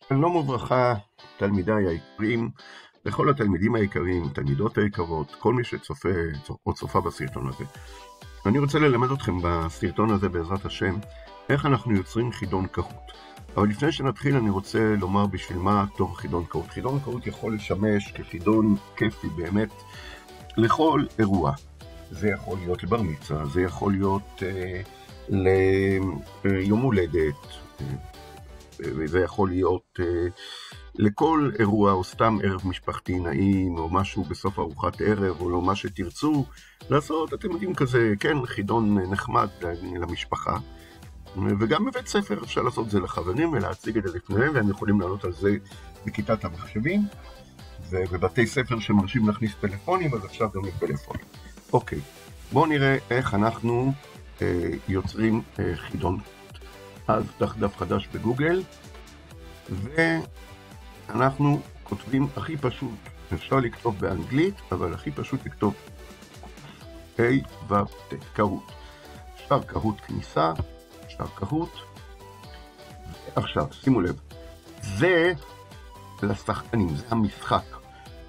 שלום וברכה, תלמידיי היקרים, לכל התלמידים היקרים, תלמידות היקרות, כל מי שצופה או צופה בסרטון הזה. אני רוצה ללמד אתכם בסרטון הזה בעזרת השם, איך אנחנו יוצרים חידון קהות. אבל לפני שנתחיל אני רוצה לומר בשביל מה טוב חידון קהות. חידון קהות יכול לשמש כחידון כיפי באמת לכל אירוע. זה יכול להיות לבר מצווה, זה יכול להיות ליום הולדת, וזה יכול להיות לכל אירוע או סתם ערב משפחתי נעים או משהו בסוף ארוחת ערב או לא מה שתרצו לעשות, אתם יודעים כזה, כן, חידון נחמד למשפחה. וגם בבית ספר אפשר לעשות את זה לחברים ולהציג את זה לפניהם, והם יכולים לעלות על זה בכיתת המחשבים, ובבתי ספר שמרשים להכניס טלפונים, אז אפשר גם לפלאפונים. אוקיי, בואו נראה איך אנחנו יוצרים חידון. אז פתח דף חדש בגוגל, ואנחנו כותבים הכי פשוט, אפשר לכתוב באנגלית, אבל הכי פשוט לכתוב קהות. אפשר קהות כניסה, אפשר קהות. עכשיו, שימו לב, זה לשחקנים, זה המשחק.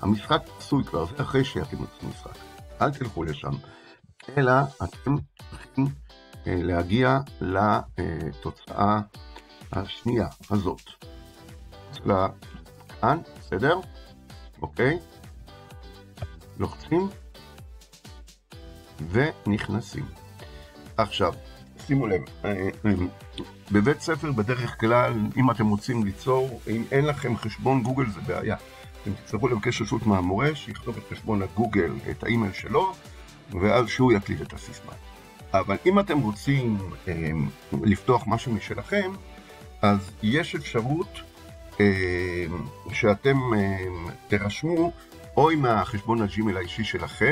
המשחק עשוי כבר, זה אחרי שאתם יוצאים משחק. אל תלכו לשם, אלא אתם צריכים להגיע לתוצאה השנייה הזאת. כאן, בסדר? אוקיי? לוחצים ונכנסים. עכשיו, שימו לב, בבית ספר בדרך כלל, אם אתם רוצים ליצור, אם אין לכם חשבון גוגל זה בעיה. אתם תצטרכו לבקש רשות מהמורה, שיכתוב את חשבון הגוגל, את האימייל שלו, ואז שהוא יקליד את הסיסמה. אבל אם אתם רוצים לפתוח משהו משלכם, אז יש אפשרות שאתם תרשמו או עם החשבון הג'ימייל האישי שלכם,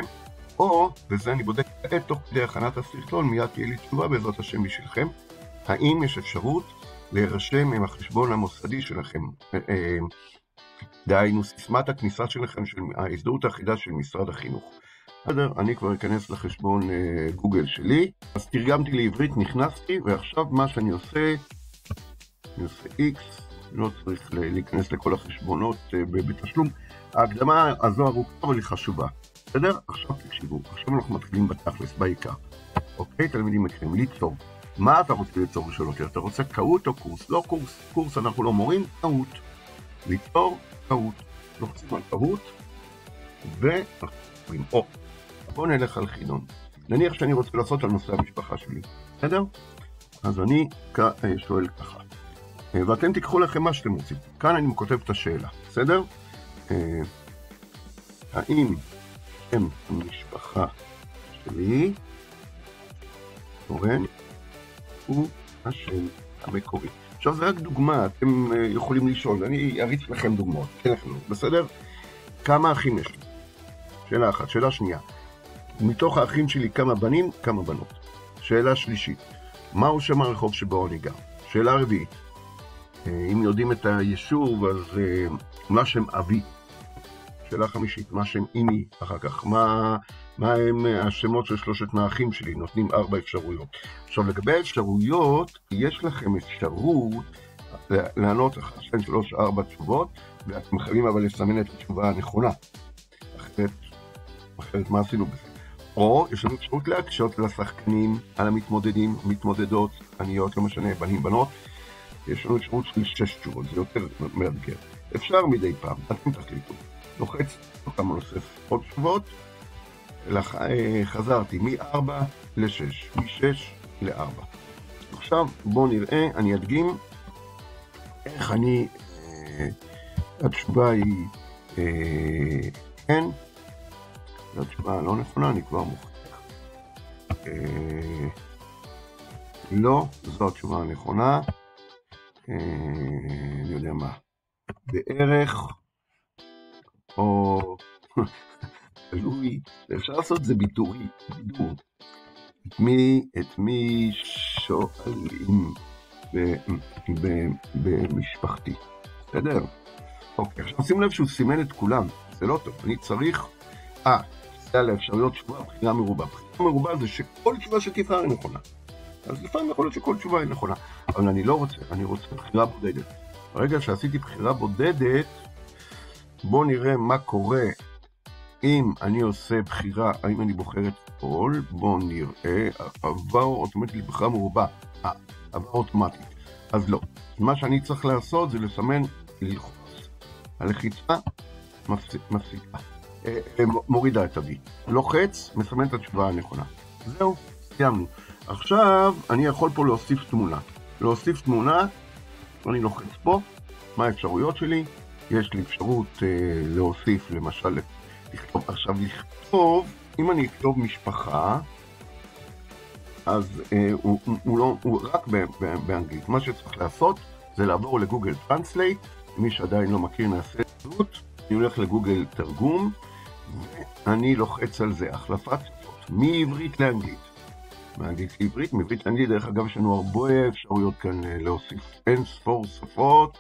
או, וזה אני בודק תוך כדי הכנת הסרטון, מיד תהיה לי תשובה בעזרת השם בשבילכם, האם יש אפשרות להירשם עם החשבון המוסדי שלכם, דהיינו סיסמת הכניסה שלכם, של ההזדהות האחידה של משרד החינוך. אני כבר אכנס לחשבון גוגל שלי, אז תרגמתי לעברית, נכנסתי, ועכשיו מה שאני עושה, אני עושה X, לא צריך להיכנס לכל החשבונות בתשלום. ההקדמה הזו ארוכה אבל היא חשובה. בסדר? עכשיו תקשיבו, עכשיו אנחנו מתחילים בתכלס, בעיקר. אוקיי, תלמידים יקרים, ליצור. מה אתה רוצה ליצור ראשון יותר? אתה רוצה קהות או קורס? לא קורס, קורס אנחנו לא מורים, קהות. ליצור קהות. לוחצים על קהות, ואנחנו אומרים, בואו נלך על חידון. נניח שאני רוצה לעשות על נושא המשפחה שלי, בסדר? אז אני שואל ככה, ואתם תיקחו לכם מה שאתם רוצים. כאן אני כותב את השאלה, בסדר? האם שם המשפחה שלי, אורן, הוא השם המקורי. עכשיו זה רק דוגמה, אתם יכולים לשאול, אני אריץ לכם דוגמאות, בסדר? כמה אחים יש לי? שאלה אחת. שאלה שנייה, מתוך האחים שלי כמה בנים, כמה בנות. שאלה שלישית, מהו שם הרחוב שבו אני גר? שאלה רביעית, אם יודעים את היישוב, אז מה שם אבי? שאלה חמישית, מה שם אמי? אחר כך, מה הם השמות של שלושת האחים שלי? נותנים 4 אפשרויות. עכשיו, לגבי האפשרויות, יש לכם אפשרות לענות 1, 2, 3, 4 תשובות, ואתם חייבים אבל לסמן את התשובה הנכונה. אחרת מה עשינו בזה? או יש לנו אפשרות להקשות לשחקנים, על המתמודדים, מתמודדות, עניות, לא משנה, בנים, בנות. יש לנו אפשרות של 6 תשובות, זה יותר מאתגר. אפשר מדי פעם, אתם תחליטו. לוחץ, כמה נוסף עוד תשובות. חזרתי מ-4 ל-6, מ-6 ל-4. עכשיו בואו נראה, אני אדגים איך אני, התשובה היא כן. זו התשובה לא נכונה, אני כבר מוכיח. לא, זו התשובה הנכונה. אני יודע מה. בערך, או תלוי, אפשר לעשות את זה בידור. את מי שואלים במשפחתי. בסדר? אוקיי, עכשיו שימו לב שהוא סימן את כולם. זה לא טוב, אני צריך... זה על האפשרויות תשובה, בחירה מרובה. בחירה מרובה זה שכל תשובה שתבחר היא נכונה. אז לפעמים יכול להיות שכל תשובה היא נכונה. אבל אני לא רוצה, אני רוצה בחירה בודדת. ברגע שעשיתי בחירה בודדת, בואו נראה מה קורה אם אני עושה בחירה, האם אני בוחר את כל, בואו נראה, עבר אוטומטית לבחירה מרובה, עבר אוטומטית, אז לא. מה שאני צריך לעשות זה לסמן ללחוץ. הלחיצה מפסיקה, מורידה את ה-V. לוחץ, מסמן את התשובה הנכונה. זהו, סיימנו. עכשיו אני יכול פה להוסיף תמונה. להוסיף תמונה, אני לוחץ פה, מה האפשרויות שלי? יש לי אפשרות להוסיף, למשל, לכתוב. עכשיו לכתוב, אם אני אכתוב משפחה, אז הוא רק באנגלית. מה שצריך לעשות זה לעבור לגוגל טרנסלייט. מי שעדיין לא מכיר נעשה זאת. אני הולך לגוגל תרגום, ואני לוחץ על זה, החלפת שפות, מעברית לאנגלית. מאנגלית לעברית, מעברית לאנגלית, דרך אגב יש לנו הרבה אפשרויות כאן להוסיף אין ספור שפות,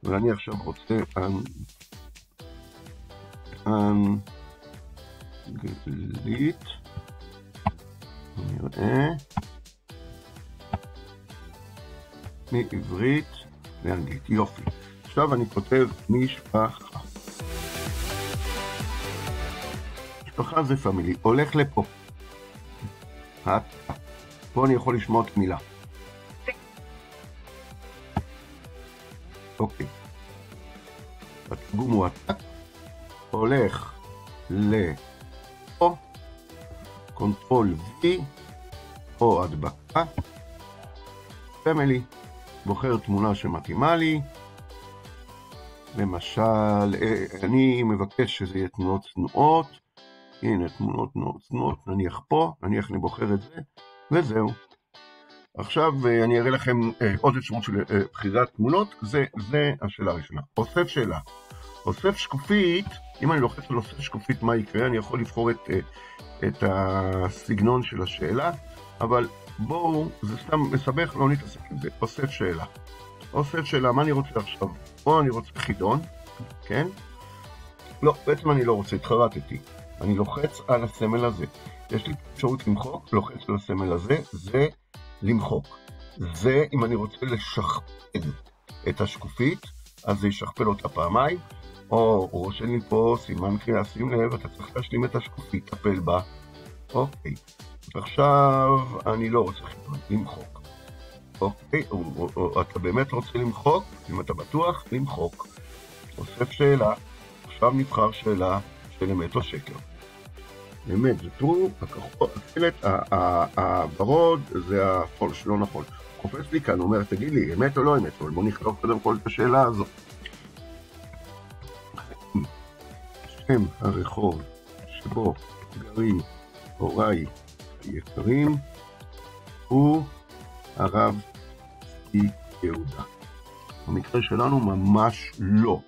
ואני עכשיו רוצה אנגלית, נראה, מעברית לאנגלית, יופי. עכשיו אני כותב משפחה. משפחה זה פמילי, הולך לפה. פה אני יכול לשמוע את מילה. אוקיי. התרגום הוא עתק, הולך לפה, קונטרול V, או הדבקה, פמילי, בוחר תמונה שמתאימה לי, למשל, אני מבקש שזה יהיה תמונות צנועות, הנה תמונות צנועות, נניח פה, נניח אני בוחר את זה, וזהו. עכשיו אני אראה לכם עוד אפשרות של בחירת תמונות, זה השאלה הראשונה. אוסף שאלה. אוסף שקופית, אם אני לוחץ על אוסף שקופית מה יקרה, אני יכול לבחור את הסגנון של השאלה, אבל בואו, זה סתם מסבך, לא נתעסק עם זה. אוסף שאלה. אוסף שאלה, מה אני רוצה עכשיו? או אני רוצה חידון, כן? לא, בעצם אני לא רוצה, התחרטתי. אני לוחץ על הסמל הזה. יש לי אפשרות למחוק, לוחץ על הסמל הזה, זה למחוק. זה אם אני רוצה לשכפל את השקופית, אז זה ישכפל אותה פעמיים, או רושם לי פה סימן קריאה, שים לב, אתה צריך להשלים את השקופית, טפל בה. אוקיי. עכשיו אני לא רוצה חידון, למחוק. אוקיי, או אתה באמת רוצה למחוק, אם אתה בטוח, למחוק. אוסף שאלה, עכשיו נבחר שאלה של אמת או שקר. אמת זה true, הכחול, החלט, הוורוד זה הפולש, לא נכון. קופץ לי כאן, אומר, תגיד לי, אמת או לא אמת, אבל בוא נכתוב קודם כל את השאלה הזו. שם הרחוב שבו גרים הוריי היקרים הוא הרב צבי יהודה. במקרה שלנו ממש לא.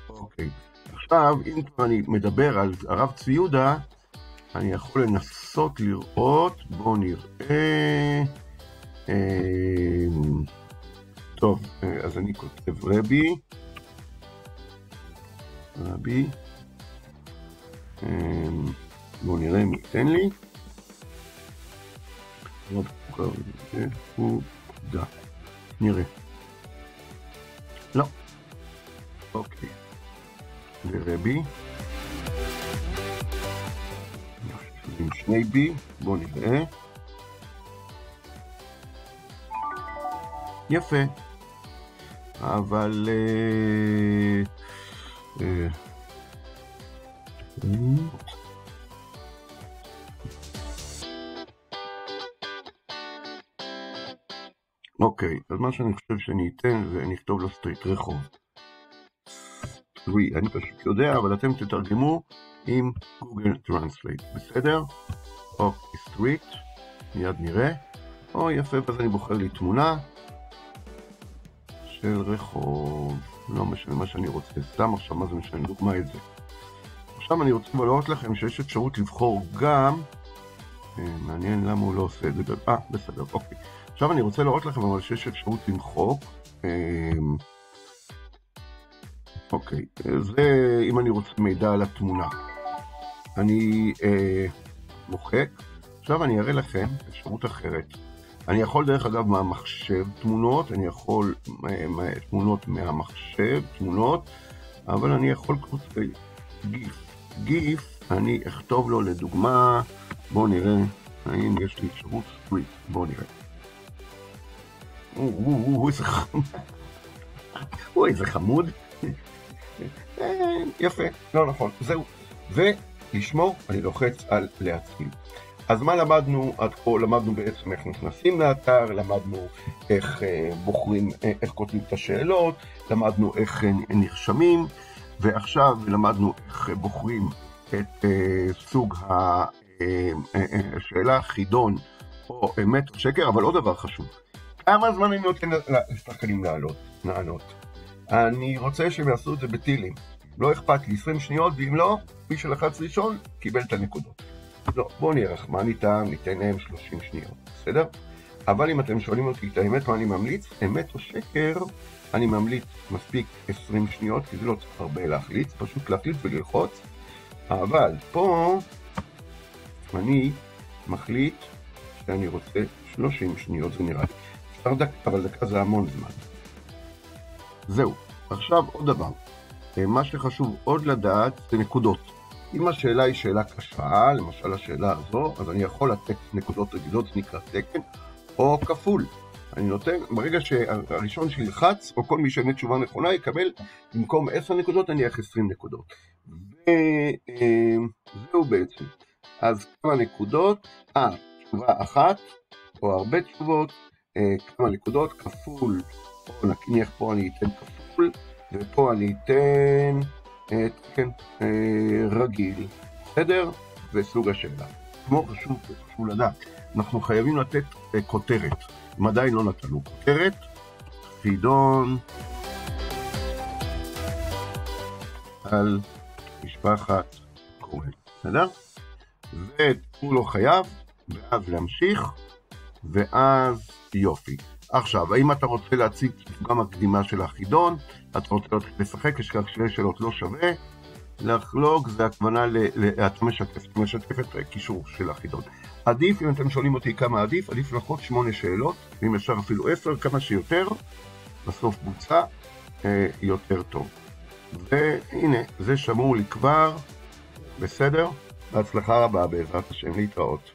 אוקיי. עכשיו, אם כבר אני מדבר על הרב צבי יהודה, אני יכול לנסות לראות, בואו נראה, טוב, אז אני כותב רבי, בואו נראה מי ייתן לי, רב יהודה, נראה, לא, אוקיי. ורבי עם שני בי, בואו נראה, יפה, אבל אוקיי, אז מה שאני חושב שאני אתן זה נכתוב לו סטריט רחוב. אני פשוט יודע, אבל אתם תתרגמו עם גוגל טרנסלייט, בסדר? אוקיי, סטריט, מיד נראה. או יפה, אז אני בוחר לי תמונה של רחוב, לא משנה מה שאני רוצה, סתם עכשיו מה זה משנה, דוגמה את זה. עכשיו אני רוצה להראות לכם שיש אפשרות לבחור גם, מעניין למה הוא לא עושה את זה, בסדר, אוקיי. עכשיו אני רוצה להראות לכם אבל שיש אפשרות למחוק, אוקיי, זה אם אני רוצה מידע על התמונה. אני מוחק, עכשיו אני אראה לכם אפשרות אחרת. אני יכול דרך אגב מהמחשב תמונות, אני יכול תמונות מהמחשב, תמונות, אבל אני יכול גיף. גיף, אני אכתוב לו לדוגמה, בואו נראה, האם יש לי אפשרות סטריט, בואו נראה. איזה חמוד. יפה, לא נכון, זהו. ולשמור, אני לוחץ על להתחיל. אז מה למדנו עד כה? למדנו בעצם איך נכנסים לאתר, למדנו איך בוחרים, איך כותבים את השאלות, למדנו איך נרשמים, ועכשיו למדנו איך בוחרים את סוג השאלה, חידון או אמת או שקר, אבל עוד דבר חשוב. כמה זמן אני נותן לשחקנים לענות? אני רוצה שהם יעשו את זה בטילים. לא אכפת לי 20 שניות, ואם לא, מי שלחץ ראשון קיבל את הנקודות. לא, בואו נהיה רחמן איתם, ניתן להם 30 שניות, בסדר? אבל אם אתם שואלים אותי את האמת, מה אני ממליץ? אמת או שקר, אני ממליץ מספיק 20 שניות, כי זה לא צריך הרבה להחליץ, פשוט להחליץ וללחוץ. אבל פה אני מחליט שאני רוצה 30 שניות, זה נראה לי. אבל דקה זה המון זמן. זהו, עכשיו עוד דבר. מה שחשוב עוד לדעת זה נקודות. אם השאלה היא שאלה קשה, למשל השאלה הזו, אז אני יכול לתת נקודות רגילות, זה נקרא תקן, או כפול. אני נותן, ברגע שהראשון שילחץ, או כל מי שענה תשובה נכונה, יקבל במקום 10 נקודות, אני אך 20 נקודות. וזהו בעצם. אז כמה נקודות, תשובה אחת, או הרבה תשובות, כמה נקודות, כפול, או נניח פה אני אתן כפול, ופה אני אתן רגיל, בסדר? וסוג השאלה. כמו חשוב לדעת, אנחנו חייבים לתת כותרת. אם עדיין לא נתנו כותרת, חידון על משפחת כהן, בסדר? והוא לא חייב, ואז להמשיך, ואז יופי. עכשיו, האם אתה רוצה להציג גם הקדימה של החידון? אתה רוצה לשחק, יש כאלה שתי שאלות לא שווה. לחלוק זה הכוונה, אתה משתף את הקישור של החידון. עדיף, אם אתם שואלים אותי כמה עדיף, עדיף לפחות 8 שאלות, ואם אפשר אפילו 10, כמה שיותר, בסוף בוצע יותר טוב. והנה, זה שמור לי כבר, בסדר? בהצלחה רבה בעזרת השם, להתראות.